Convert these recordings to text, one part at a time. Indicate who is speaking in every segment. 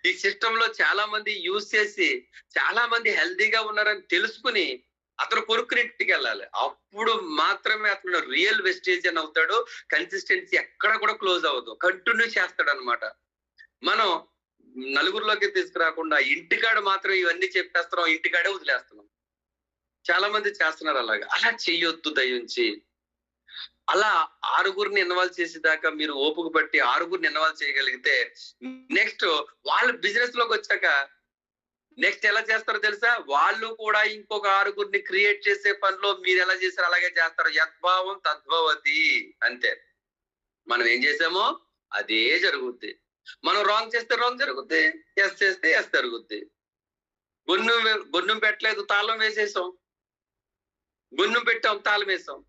Speaker 1: ఈ సిస్టమ్ లో చాలా మంది యూజ్ చేసి చాలా మంది హెల్తీగా ఉన్నారని తెలుసుకుని అతను కొనుక్కుని ఇంటికి వెళ్ళాలి. అప్పుడు మాత్రమే అతను రియల్ వెజిటేరియన్ అవుతాడు. కన్సిస్టెన్సీ ఎక్కడ కూడా క్లోజ్ అవ్వదు. కంటిన్యూ చేస్తాడు అనమాట. మనం నలుగురిలోకి తీసుకురాకుండా ఇంటికాడ మాత్రం ఇవన్నీ చెప్పేస్తున్నాం, ఇంటికాడే వదిలేస్తున్నాం. చాలా మంది చేస్తున్నారు అలాగా. అలా చెయ్యొద్దు దయించి. అలా ఆరుగురిని ఇన్వాల్వ్ చేసేదాకా మీరు ఓపిక పట్టి ఆరుగురిని ఇన్వాల్వ్ చేయగలిగితే నెక్స్ట్ వాళ్ళు బిజినెస్ లోకి వచ్చాక నెక్స్ట్ ఎలా చేస్తారో తెలుసా? వాళ్ళు కూడా ఇంకొక ఆరుగురిని క్రియేట్ చేసే పనిలో మీరు ఎలా చేశారో అలాగే చేస్తారు. యద్భావం తద్భవతి అంతే. మనం ఏం చేసామో అదే జరుగుద్ది. మనం రాంగ్ చేస్తే రాంగ్ జరుగుద్ది, ఎస్ చేస్తే ఎస్ జరుగుద్ది. గొన్ను పెట్టలేదు, తాళం వేసేసాం. గొన్ను పెట్టాం, తాళం వేసాం.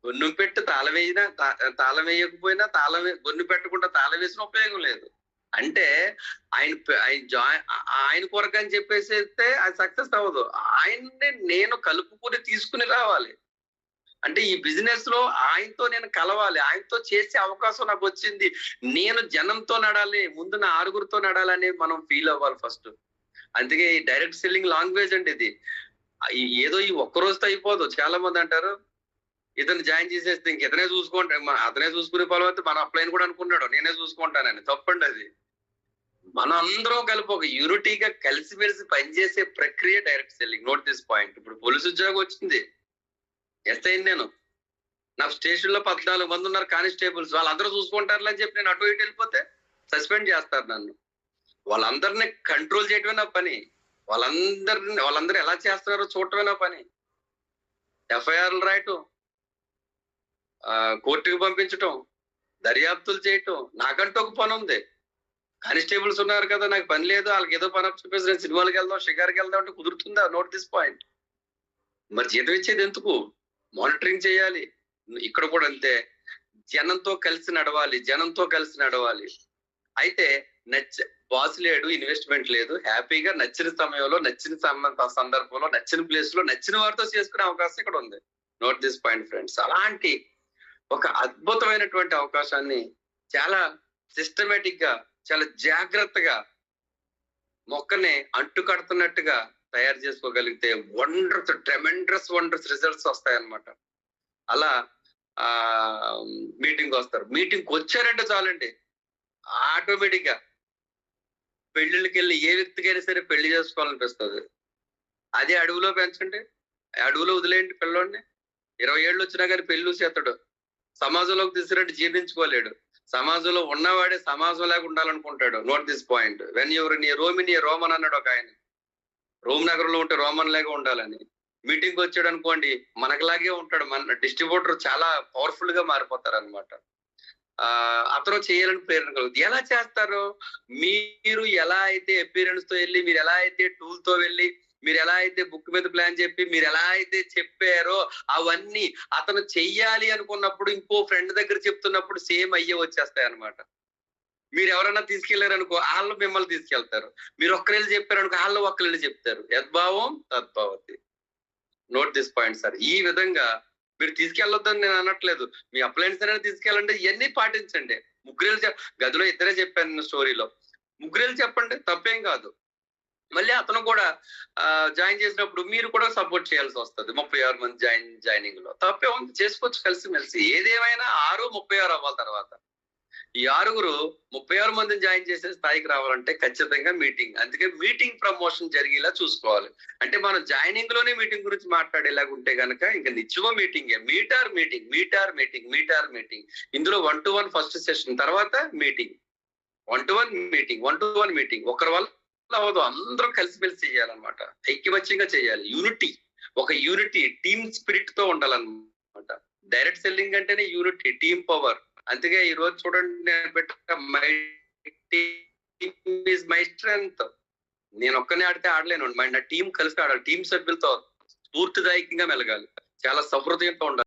Speaker 1: గొన్ను పెట్టి తాళం వేయినా తాళం వేయకపోయినా గొన్ను పెట్టకుండా తాళం వేసిన ఉపయోగం లేదు. అంటే ఆయన కొరకు అని చెప్పేసేస్తే అది సక్సెస్ అవ్వదు. ఆయన్ని నేను కలుపుకుని తీసుకుని రావాలి. అంటే ఈ బిజినెస్ లో ఆయనతో నేను కలవాలి, ఆయనతో చేసే అవకాశం నాకు వచ్చింది. నేను జనంతో నడాలి, ముందు నా ఆరుగురితో నడాలని మనం ఫీల్ అవ్వాలి ఫస్ట్. అందుకే ఈ డైరెక్ట్ సెల్లింగ్ లాంగ్వేజ్ అండి ఇది. ఏదో ఈ ఒక్క రోజుతో అయిపోదు. చాలా మంది అంటారు ఇతను జాయిన్ చేసేస్తే ఇంక ఇతనే చూసుకుంటా, అతనే చూసుకునే ఫలవైతే మన అప్లైన్ కూడా అనుకున్నాడు నేనే చూసుకుంటానని. తప్పండి అది. మనం అందరం కలిపి ఒక యూనిటీగా కలిసిమెలిసి పనిచేసే ప్రక్రియ direct selling. Note this point. ఇప్పుడు పోలీసు ఉద్యోగం వచ్చింది, ఎస్ అయింది నేను. నా స్టేషన్ లో 14 మంది ఉన్నారు కానిస్టేబుల్స్, వాళ్ళందరూ చూసుకుంటారు అని చెప్పి నేను అటు ఇటు వెళ్ళిపోతే సస్పెండ్ చేస్తారు నన్ను. వాళ్ళందరినీ కంట్రోల్ చేయటమే నా పని. వాళ్ళందరూ ఎలా చేస్తున్నారో చూడటమే నా పని. ఎఫ్ఐఆర్లు రాయటం, కోర్టుకు పంపించటం, దర్యాప్తులు చేయటం, నాకంటూ ఒక పని ఉంది. కానిస్టేబుల్స్ ఉన్నారు కదా, నాకు పని లేదు, వాళ్ళకి ఏదో పని చెప్పేసి నేను సినిమాలకు వెళ్దాం, షికార్కి వెళ్దాం అంటే కుదురుతుందా? Note this point. మరి జీతం ఇచ్చేది ఎందుకు? మానిటరింగ్ చేయాలి. ఇక్కడ కూడా అంతే, జనంతో కలిసి నడవాలి. అయితే బాస్ లేడు, ఇన్వెస్ట్మెంట్ లేదు, హ్యాపీగా నచ్చిన సమయంలో, నచ్చిన సందర్భంలో, నచ్చిన ప్లేస్ లో, నచ్చిన వారితో చేసుకునే అవకాశం ఇక్కడ ఉంది. Note this point friends. అలాంటి ఒక అద్భుతమైనటువంటి అవకాశాన్ని చాలా సిస్టమేటిక్ గా, చాలా జాగ్రత్తగా మొక్కని అంటు కడుతున్నట్టుగా తయారు చేసుకోగలిగితే ట్రెమెండరస్ రిజల్ట్స్ వస్తాయన్నమాట. అలా మీటింగ్ వస్తారు. మీటింగ్ వచ్చారంటే చాలండి, ఆటోమేటిక్ గా పెళ్లిళ్ళకి వెళ్ళి ఏ వ్యక్తికైనా సరే పెళ్లి చేసుకోవాలనిపిస్తుంది. అదే అడవిలో పెంచండి, అడవిలో వదిలేయండి పిల్లోడిని, 20 ఏళ్ళు వచ్చినా కానీ పెళ్లి చేస్తాడు. సమాజంలోకి తీసుకురంటే జీర్ణించుకోలేడు. సమాజంలో ఉన్నవాడే సమాజం లాగా ఉండాలనుకుంటాడు. Note this point. When you're in Roman అన్నాడు ఒక ఆయన. రోమ్ నగరంలో ఉంటే రోమన్ లాగా ఉండాలని. మీటింగ్ వచ్చాడు అనుకోండి, మనకులాగే ఉంటాడు. మన డిస్ట్రిబ్యూటర్ చాలా పవర్ఫుల్ గా మారిపోతారు అనమాట. అతను చేయాలని ప్రేరణ కలుగుతుంది. ఎలా చేస్తారు? మీరు ఎలా అయితే అపీరెన్స్ తో వెళ్ళి, మీరు ఎలా అయితే టూల్ తో వెళ్ళి, మీరు ఎలా అయితే బుక్ మీద ప్లాన్ చెప్పి, మీరు ఎలా అయితే చెప్పారో అవన్నీ అతను చెయ్యాలి అనుకున్నప్పుడు ఇంకో ఫ్రెండ్ దగ్గర చెప్తున్నప్పుడు సేమ్ అయ్యే వచ్చేస్తాయి అనమాట. మీరు ఎవరైనా తీసుకెళ్లారనుకో, వాళ్ళు మిమ్మల్ని తీసుకెళ్తారు. మీరు ఒక్కరెళ్ళి చెప్పారనుకో, వాళ్ళు ఒక్కరెళ్ళి చెప్తారు. యద్భావం తద్భవతి. Note this point sir. ఈ విధంగా మీరు తీసుకెళ్ళొద్దని నేను అనట్లేదు. మీ అప్లయన్స్ అనేది తీసుకెళ్ళండి, ఇవన్నీ పాటించండి. ముగ్గురేళ్ళు గదిలో ఇద్దరే చెప్పాను స్టోరీలో. ముగ్గురేళ్ళు చెప్పండి, తప్పేం కాదు. మళ్ళీ అతను కూడా జాయిన్ చేసినప్పుడు మీరు కూడా సపోర్ట్ చేయాల్సి వస్తుంది. 36 మంది జాయినింగ్ లో తప్పే ఉంది, చేసుకోవచ్చు కలిసిమెలిసి. ఏదేమైనా 6, 36 అవ్వాలి. తర్వాత ఈ 6 36 మందిని జాయిన్ చేసే స్థాయికి రావాలంటే ఖచ్చితంగా మీటింగ్. అందుకే మీటింగ్ ప్రమోషన్ జరిగేలా చూసుకోవాలి. అంటే మనం జాయినింగ్ లోనే మీటింగ్ గురించి మాట్లాడేలాగా ఉంటే కనుక ఇంకా నిత్యమో మీటింగే. మీటార్ మీటింగ్. ఇందులో 1-to-1 ఫస్ట్ సెషన్, తర్వాత మీటింగ్, 1-to-1 మీటింగ్. ఒకరి వల్ల అవ్వదు, అందరూ కలిసిమెలిసి చేయాలన్నమాట. ఐక్యమత్యంగా చేయాలి. ఒక యూనిటీ టీమ్ స్పిరిట్ తో ఉండాలన్నమాట. డైరెక్ట్ సెల్లింగ్ అంటేనే యూనిటీ, టీమ్ పవర్. అందుకే ఈ రోజు చూడండి, నేను పెట్ట మై స్ట్రెంగ్త్. నేను ఒక్కనే ఆడితే ఆడలేను, నా టీం కలిసి ఆడాలి. టీం సభ్యులతో స్ఫూర్తిదాయకంగా మెలగాలి, చాలా సహృదయంతో ఉండాలి.